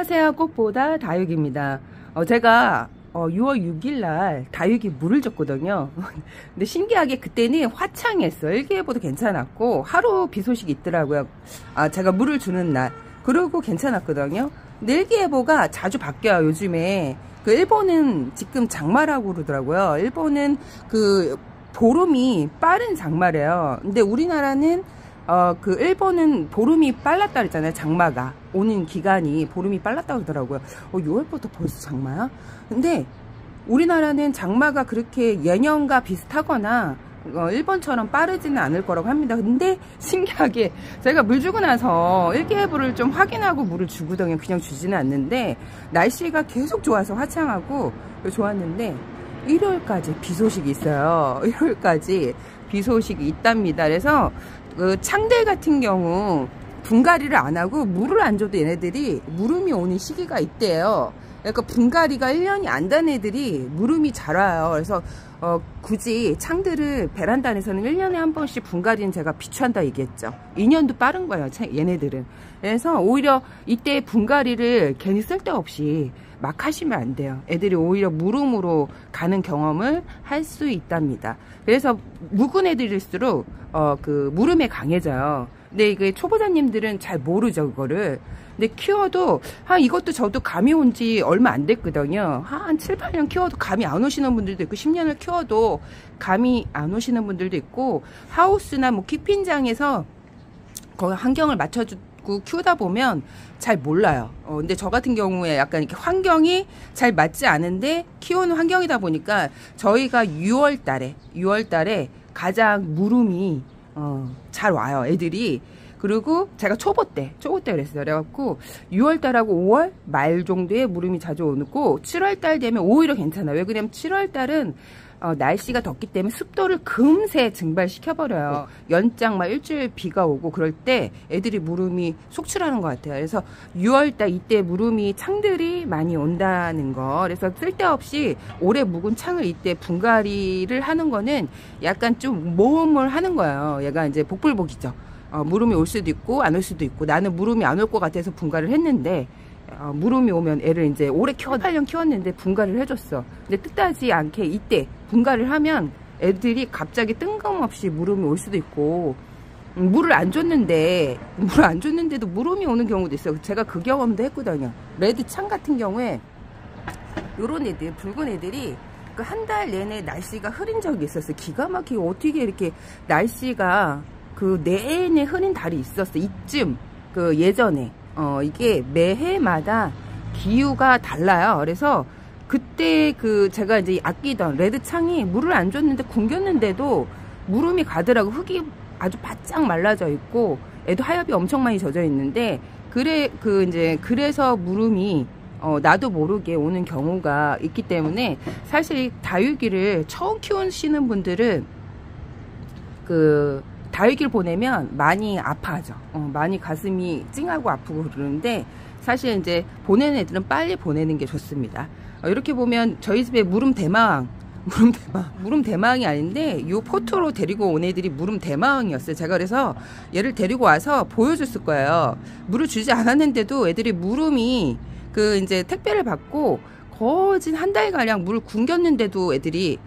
안녕하세요. 꽃보다 다육입니다. 제가 6월 6일날 다육이 물을 줬거든요. 근데 신기하게 그때는 화창했어요. 일기예보도 괜찮았고 하루 비 소식이 있더라고요. 제가 물을 주는 날. 그리고 괜찮았거든요. 근데 일기예보가 자주 바뀌어요. 요즘에 그 일본은 지금 장마라고 그러더라고요. 일본은 그 보름이 빠른 장마래요. 근데 우리나라는 그 일본은 보름이 빨랐다 그랬잖아요. 장마가 오는 기간이 보름이 빨랐다 그러더라고요. 6월부터 벌써 장마야? 근데 우리나라는 장마가 그렇게 예년과 비슷하거나 일본처럼 빠르지는 않을 거라고 합니다. 근데 신기하게 제가 물 주고 나서 일기예보를 좀 확인하고 물을 주거든요. 그냥 주지는 않는데 날씨가 계속 좋아서 화창하고 좋았는데 일요일까지 비 소식이 있어요. 일요일까지 비 소식이 있답니다. 그래서 그 창들 같은 경우 분갈이를 안 하고 물을 안 줘도 얘네들이 물음이 오는 시기가 있대요. 그러니까 분갈이가 1년이 안 된 애들이 물음이 잘 와요. 그래서 굳이 창들을 베란다 안에서는 1년에 한 번씩 분갈이는 제가 비추한다 얘기했죠. 2년도 빠른 거예요, 얘네들은. 그래서 오히려 이때 분갈이를 괜히 쓸데없이 막 하시면 안 돼요. 애들이 오히려 물음으로 가는 경험을 할 수 있답니다. 그래서 묵은 애들일수록 그 물음에 강해져요. 근데 이게 초보자님들은 잘 모르죠, 그거를. 근데 키워도 이것도 저도 감이 온 지 얼마 안 됐거든요. 한 7, 8년 키워도 감이 안 오시는 분들도 있고 10년을 키워도 감이 안 오시는 분들도 있고 하우스나 뭐 키핀장에서 거기 환경을 맞춰주고 키우다 보면 잘 몰라요. 근데 저 같은 경우에 약간 이렇게 환경이 잘 맞지 않은데 키우는 환경이다 보니까 저희가 6월 달에 가장 물음이 잘 와요, 애들이. 그리고 제가 초보 때 그랬어요. 그래갖고 6월달하고 5월 말 정도에 물음이 자주 오고 7월달 되면 오히려 괜찮아요. 왜 그러냐면 7월달은 날씨가 덥기 때문에 습도를 금세 증발시켜버려요. 연장 막 일주일 비가 오고 그럴 때 애들이 물음이 속출하는 것 같아요. 그래서 6월달 이때 물음이 창들이 많이 온다는 거. 그래서 쓸데없이 오래 묵은 창을 이때 분갈이를 하는 거는 약간 좀 모험을 하는 거예요. 얘가 이제 복불복이죠. 물음이 올 수도 있고 안 올 수도 있고 나는 물음이 안 올 것 같아서 분갈이를 했는데 물음이 오면 애를 이제 오래 8년 키웠는데 분갈이를 해줬어. 근데 뜻하지 않게 이때 분갈이를 하면 애들이 갑자기 뜬금없이 물음이 올 수도 있고 물을 안 줬는데도 물음이 오는 경우도 있어요. 제가 그 경험도 했거든요. 레드 창 같은 경우에 요런 애들, 붉은 애들이 그 한 달 내내 날씨가 흐린 적이 있었어요. 기가 막히게 어떻게 이렇게 날씨가 그 내내 흐린 달이 있었어. 이쯤 그 예전에 이게 매해마다 기후가 달라요. 그래서 그때 그 제가 이제 아끼던 레드 창이 물을 안 줬는데 굶겼는데도 물음이 가더라고. 흙이 아주 바짝 말라져 있고 애도 하엽이 엄청 많이 젖어 있는데 그래서 물음이 나도 모르게 오는 경우가 있기 때문에 사실 다육이를 처음 키우시는 분들은 그 다육이를 보내면 많이 아파하죠. 많이 가슴이 찡하고 아프고 그러는데 사실 이제 보내는 애들은 빨리 보내는 게 좋습니다. 이렇게 보면 저희 집에 물음 대마왕이 아닌데 요 포토로 데리고 온 애들이 물음 대마왕이었어요. 제가 그래서 얘를 데리고 와서 보여줬을 거예요. 물을 주지 않았는데도 애들이 물음이 그 이제 택배를 받고 거진 한 달가량 물을 굶겼는데도 애들이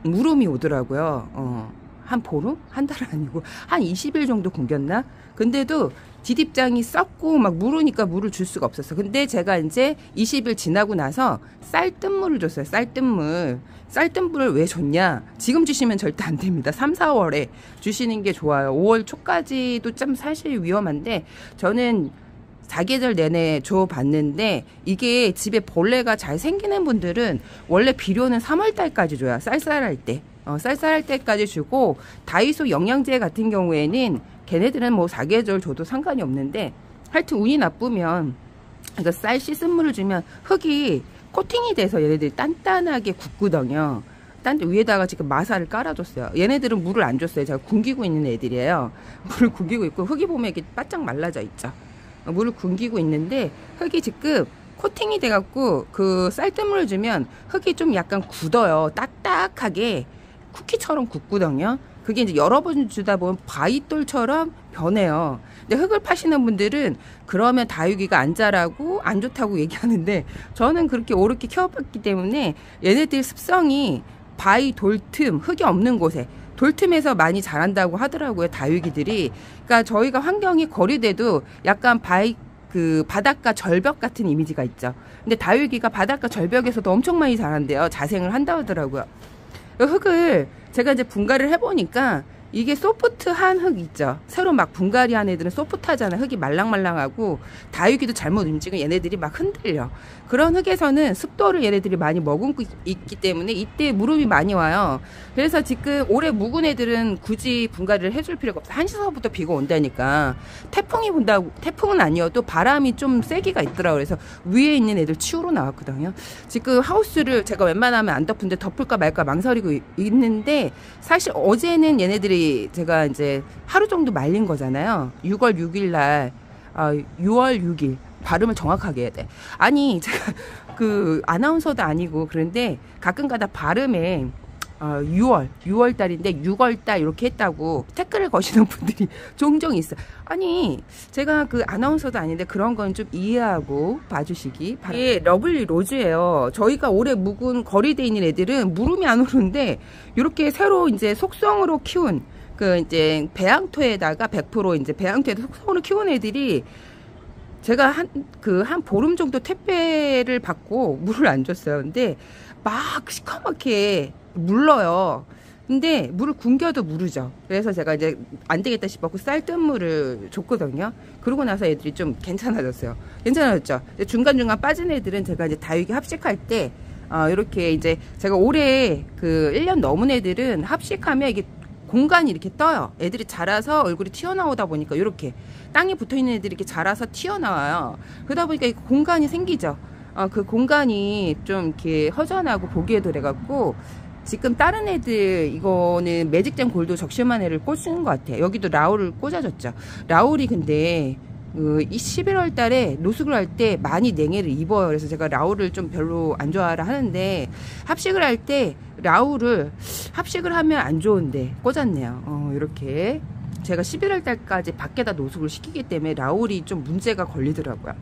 물음이 오더라고요. 한 보름? 한 달은 아니고 한 20일 정도 굶겼나? 근데도 뒷입장이 썩고 막 물으니까 물을 줄 수가 없었어. 근데 제가 이제 20일 지나고 나서 쌀뜨물을 줬어요. 쌀뜨물을 왜 줬냐? 지금 주시면 절대 안 됩니다. 3, 4월에 주시는 게 좋아요. 5월 초까지도 좀 사실 위험한데 저는 사계절 내내 줘봤는데 이게 집에 벌레가 잘 생기는 분들은 원래 비료는 3월달까지 줘요. 쌀쌀할 때. 쌀쌀할 때까지 주고 다이소 영양제 같은 경우에는 걔네들은 뭐 사계절 줘도 상관이 없는데 하여튼 운이 나쁘면 그러니까 쌀 씻은 물을 주면 흙이 코팅이 돼서 얘네들이 단단하게 굳거든요. 위에다가 지금 마사를 깔아줬어요. 얘네들은 물을 안 줬어요. 제가 굶기고 있는 애들이에요. 물을 굶기고 있고 흙이 보면 이렇게 바짝 말라져 있죠. 물을 굶기고 있는데 흙이 지금 코팅이 돼갖고 그 쌀뜨물을 주면 흙이 좀 약간 굳어요. 딱딱하게 쿠키처럼 굳거든요. 그게 이제 여러 번 주다 보면 바위돌처럼 변해요. 근데 흙을 파시는 분들은 그러면 다육이가 안 자라고 안 좋다고 얘기하는데, 저는 그렇게 옳게 키워봤기 때문에 얘네들 습성이 바위, 돌틈, 흙이 없는 곳에, 돌틈에서 많이 자란다고 하더라고요, 다육이들이. 그러니까 저희가 환경이 거리돼도 약간 그 바닷가 절벽 같은 이미지가 있죠. 근데 다육이가 바닷가 절벽에서도 엄청 많이 자란대요. 자생을 한다 하더라고요. 흙을 제가 이제 분갈이를 해보니까 이게 소프트한 흙 있죠. 새로 막 분갈이 한 애들은 소프트하잖아. 흙이 말랑말랑하고 다육이도 잘못 움직이면 얘네들이 막 흔들려. 그런 흙에서는 습도를 얘네들이 많이 머금고 있기 때문에 이때 무름이 많이 와요. 그래서 지금 올해 묵은 애들은 굳이 분갈이를 해줄 필요가 없어. 한시서부터 비가 온다니까. 태풍은 아니어도 바람이 좀 세기가 있더라고요. 그래서 위에 있는 애들 치우러 나왔거든요. 지금 하우스를 제가 웬만하면 안 덮은데 덮을까 말까 망설이고 있는데, 사실 어제는 얘네들이 제가 이제 하루 정도 말린 거잖아요. 6월 6일 날, 6월 6일 발음을 정확하게 해야 돼. 아니 제가 그 아나운서도 아니고 그런데 가끔가다 발음에 6월 달인데 6월달 이렇게 했다고 댓글을 거시는 분들이 종종 있어요. 아니 제가 그 아나운서도 아닌데 그런 건 좀 이해하고 봐주시기 바랍니다. 이게 러블리 로즈예요. 저희가 올해 묵은 거리돼 있는 애들은 무름이 안 오르는데, 이렇게 새로 이제 속성으로 키운 그 이제 배양토에다가 100% 이제 배양토에다 속성으로 키운 애들이, 제가 한 보름 정도 택배를 받고 물을 안 줬어요. 근데 막 시커멓게 물러요. 근데 물을 굶겨도 무르죠. 그래서 제가 이제 안 되겠다 싶었고 쌀뜨물을 줬거든요. 그러고 나서 애들이 좀 괜찮아졌어요. 괜찮아졌죠. 중간중간 빠진 애들은 제가 이제 다육이 합식할 때 이렇게 이제 제가 올해 그 1년 넘은 애들은 합식하면 이게 공간이 이렇게 떠요. 애들이 자라서 얼굴이 튀어나오다 보니까 이렇게 땅에 붙어있는 애들이 이렇게 자라서 튀어나와요. 그러다 보니까 이 공간이 생기죠. 그 공간이 좀 이렇게 허전하고 보기에도 그래갖고, 지금 다른 애들 이거는 매직젠 골드 적실만 애를 꽂는 것 같아요. 여기도 라울을 꽂아줬죠. 라울이 근데 이 11월 달에 노숙을 할 때 많이 냉해를 입어요. 그래서 제가 라울을 좀 별로 안 좋아하라 하는데, 합식을 할 때 라울을 합식을 하면 안 좋은데 꽂았네요. 이렇게 제가 11월 달까지 밖에다 노숙을 시키기 때문에 라울이 좀 문제가 걸리더라고요.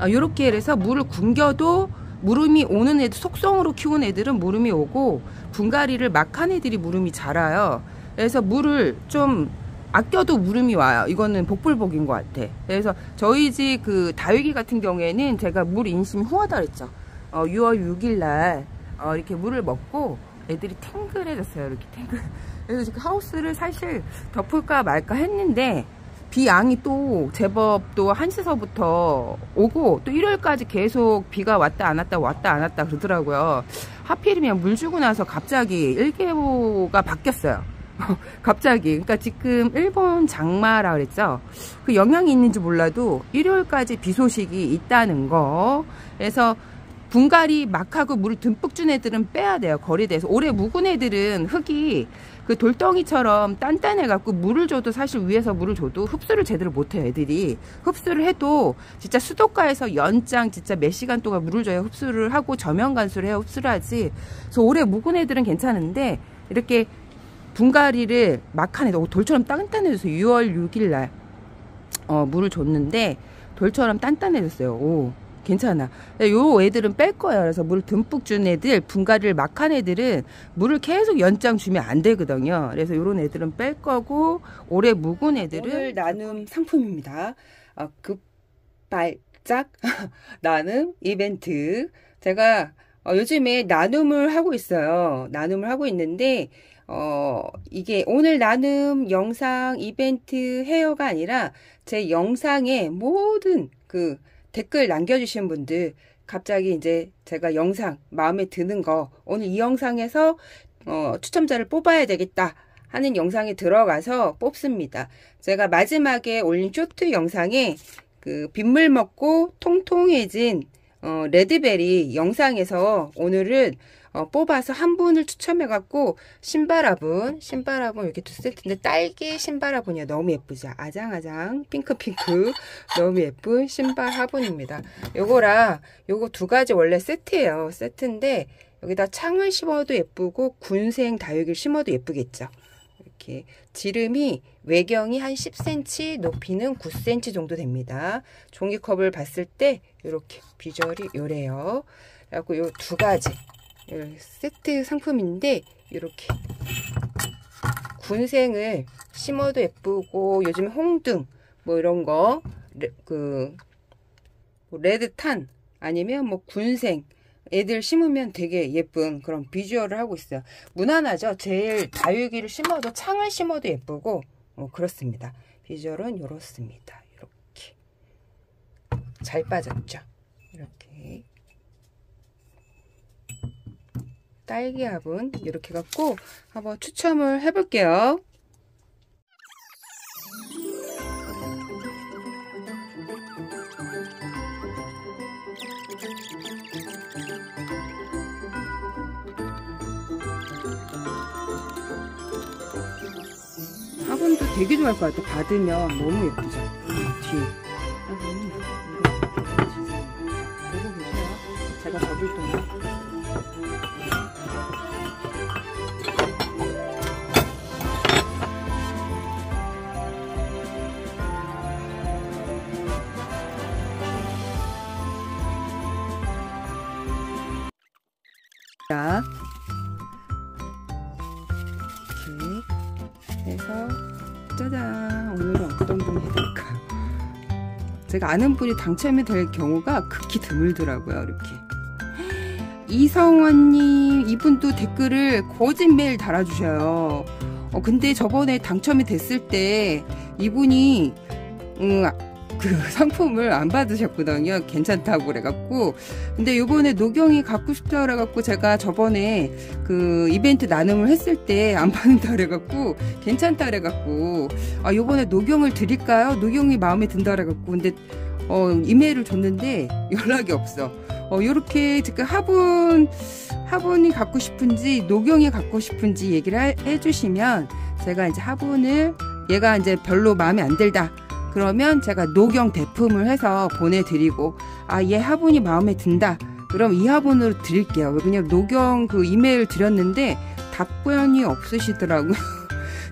이렇게 해서 물을 굶겨도 무름이 오는 애들, 속성으로 키운 애들은 무름이 오고, 분갈이를 막 한 애들이 무름이 자라요. 그래서 물을 좀 아껴도 무름이 와요. 이거는 복불복인 것 같아. 그래서 저희 집 그 다육이 같은 경우에는 제가 물 인심 후하다 그랬죠. 6월 6일 날 이렇게 물을 먹고 애들이 탱글해졌어요. 이렇게 탱글. 그래서 지금 하우스를 사실 덮을까 말까 했는데, 비 양이 또 제법 또 한시서부터 오고, 또 일요일까지 계속 비가 왔다 안 왔다 왔다 안 왔다 그러더라고요. 하필이면 물 주고 나서 갑자기 일기예보가 바뀌었어요. 갑자기. 그러니까 지금 일본 장마라 그랬죠. 그 영향이 있는지 몰라도 일요일까지 비 소식이 있다는 거. 그래서 분갈이 막 하고 물을 듬뿍 준 애들은 빼야 돼요. 거리대에서. 올해 묵은 애들은 흙이 그 돌덩이처럼 단단해갖고 물을 줘도, 사실 위에서 물을 줘도 흡수를 제대로 못해요. 애들이 흡수를 해도 진짜 수도가에서 연장 진짜 몇 시간 동안 물을 줘야 흡수를 하고 저면 간수를 해야 흡수를 하지. 그래서 올해 묵은 애들은 괜찮은데, 이렇게 분갈이를 막 한 애들 돌처럼 단단해져서 6월 6일 날 물을 줬는데 돌처럼 단단해졌어요. 오, 괜찮아. 요 애들은 뺄 거예요. 그래서 물 듬뿍 준 애들, 분갈이를 막 한 애들은 물을 계속 연장 주면 안 되거든요. 그래서 요런 애들은 뺄 거고, 올해 묵은 애들은 오늘 나눔 상품입니다. 급발작 나눔 이벤트. 제가 요즘에 나눔을 하고 있어요. 나눔을 하고 있는데, 이게 오늘 나눔 영상 이벤트 헤어가 아니라 제 영상에 모든 그 댓글 남겨주신 분들, 갑자기 이제 제가 영상 마음에 드는 거, 오늘 이 영상에서 추첨자를 뽑아야 되겠다 하는 영상에 들어가서 뽑습니다. 제가 마지막에 올린 쇼트 영상에 그 빗물 먹고 통통해진 레드베리 영상에서 오늘은 뽑아서 한 분을 추첨해갖고 신발화분 이렇게 두 세트인데, 딸기 신발화분이야. 너무 예쁘죠? 아장아장 핑크핑크 너무 예쁜 신발 화분입니다. 요거랑 요거 두 가지 원래 세트예요. 세트인데 여기다 창을 심어도 예쁘고 군생 다육이를 심어도 예쁘겠죠. 이렇게 지름이 외경이 한 10cm, 높이는 9cm 정도 됩니다. 종이컵을 봤을 때 이렇게 비주얼이 요래요. 그래갖고 요 두 가지 세트 상품인데 이렇게 군생을 심어도 예쁘고 요즘 홍등 뭐 이런 거 레드탄 아니면 뭐 군생 애들 심으면 되게 예쁜 그런 비주얼을 하고 있어요. 무난하죠. 제일 다육이를 심어도 창을 심어도 예쁘고 그렇습니다. 비주얼은 이렇습니다. 이렇게 잘 빠졌죠. 이렇게 딸기합은 이렇게 갖고 한번 추첨을 해볼게요. 화분도 되게 좋아할 것 같아. 받으면 너무 예쁘죠. 뒤에 화분이 이렇게 보고 계세요. 제가 접을 동안 자, 이렇게 해서 짜잔, 오늘은 어떤 분이 해드릴까요? 제가 아는 분이 당첨이 될 경우가 극히 드물더라고요. 이렇게 이성원님, 이분도 댓글을 거짓매일 달아주셔요. 근데 저번에 당첨이 됐을 때 이분이 그 상품을 안 받으셨거든요. 괜찮다고 그래갖고. 근데 요번에 노경이 갖고 싶다 그래갖고 제가 저번에 그 이벤트 나눔을 했을 때 안 받는다 그래갖고 괜찮다 그래갖고 요번에 노경을 드릴까요? 노경이 마음에 든다 그래갖고. 근데 이메일을 줬는데 연락이 없어. 요렇게 지금 화분이 갖고 싶은지 노경이 갖고 싶은지 얘기를 해주시면 제가 이제 화분을 얘가 이제 별로 마음에 안 들다 그러면 제가 노경 대품을 해서 보내드리고 얘 화분이 마음에 든다 그럼 이 화분으로 드릴게요. 왜냐면 노경 그 이메일 드렸는데 답변이 없으시더라고요.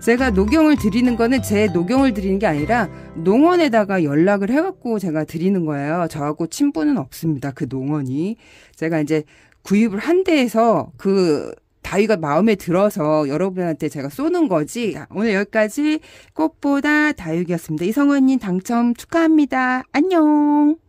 제가 노경을 드리는 거는 제 노경을 드리는 게 아니라 농원에다가 연락을 해갖고 제가 드리는 거예요. 저하고 친분은 없습니다. 그 농원이. 제가 이제 구입을 한 데에서 그 다육이가 마음에 들어서 여러분한테 제가 쏘는 거지. 오늘 여기까지 꽃보다 다육이었습니다. 이성원님 당첨 축하합니다. 안녕.